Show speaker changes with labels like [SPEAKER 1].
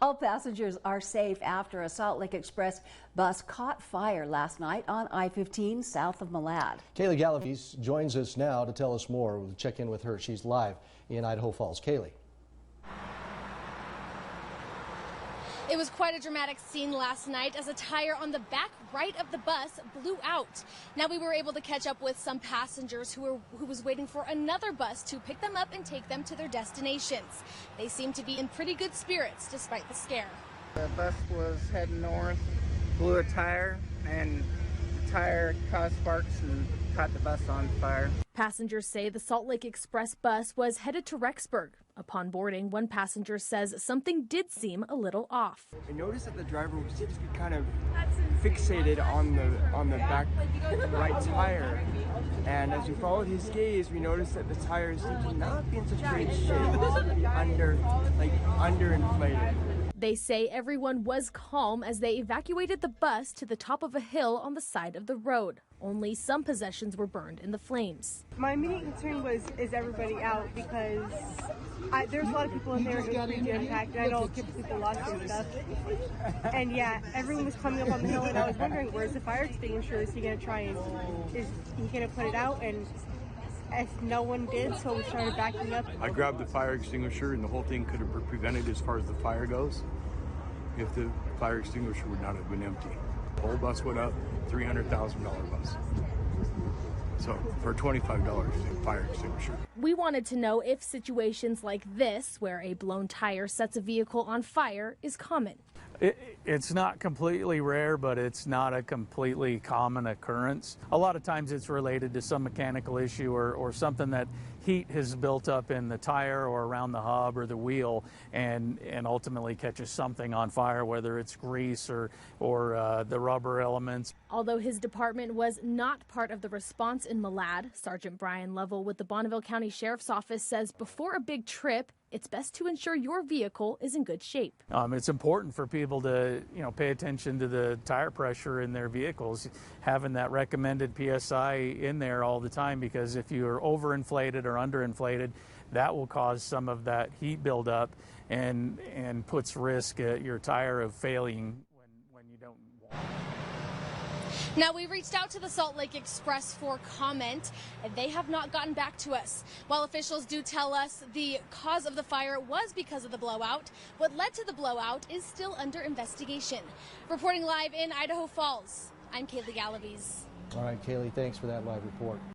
[SPEAKER 1] All passengers are safe after a Salt Lake Express bus caught fire last night on I-15 south of Malad.
[SPEAKER 2] Kaylee Galaviz joins us now to tell us more. We'll check in with her. She's live in Idaho Falls. Kaylee.
[SPEAKER 3] It was quite a dramatic scene last night as a tire on the back right of the bus blew out. Now we were able to catch up with some passengers who was waiting for another bus to pick them up and take them to their destinations. They seem to be in pretty good spirits despite the scare.
[SPEAKER 4] The bus was heading north, blew a tire, and the tire caused sparks and caught the bus on fire.
[SPEAKER 3] Passengers say the Salt Lake Express bus was headed to Rexburg. Upon boarding, one passenger says something did seem a little off.
[SPEAKER 5] I noticed that the driver seems to be kind of fixated on the back right tire, and as we followed his gaze, we noticed that the tire seemed to not be in such great shape, underinflated.
[SPEAKER 3] They say everyone was calm as they evacuated the bus to the top of a hill on the side of the road. Only some possessions were burned in the flames.
[SPEAKER 6] My immediate concern was, is everybody out? Because there's a lot of people in there who are pretty jam-packed, and I know people lost their stuff. And yeah, everyone was coming up on the hill, and I was wondering, where's the fire extinguisher? Is he going to try and, is he going to put it out? And if no one did, so we started backing up.
[SPEAKER 7] I grabbed the fire extinguisher, and the whole thing could have been prevented as far as the fire goes if the fire extinguisher would not have been empty. The whole bus went up, $300,000 bus. So for $25, fire extinguisher.
[SPEAKER 3] We wanted to know if situations like this, where a blown tire sets a vehicle on fire, is common.
[SPEAKER 8] It's not completely rare, but it's not a completely common occurrence. A lot of times it's related to some mechanical issue or something that heat has built up in the tire or around the hub or the wheel and ultimately catches something on fire, whether it's grease or the rubber elements.
[SPEAKER 3] Although his department was not part of the response in Malad, Sergeant Brian Lovell with the Bonneville County Sheriff's Office says before a big trip, it's best to ensure your vehicle is in good shape.
[SPEAKER 8] It's important for people to, pay attention to the tire pressure in their vehicles, having that recommended PSI in there all the time, because if you are overinflated or underinflated, that will cause some of that heat buildup and puts risk at your tire of failing when you don't want it.
[SPEAKER 3] Now, we reached out to the Salt Lake Express for comment, and they have not gotten back to us. While officials do tell us the cause of the fire was because of the blowout, what led to the blowout is still under investigation. Reporting live in Idaho Falls, I'm Kaylee Galaviz.
[SPEAKER 2] All right, Kaylee, thanks for that live report.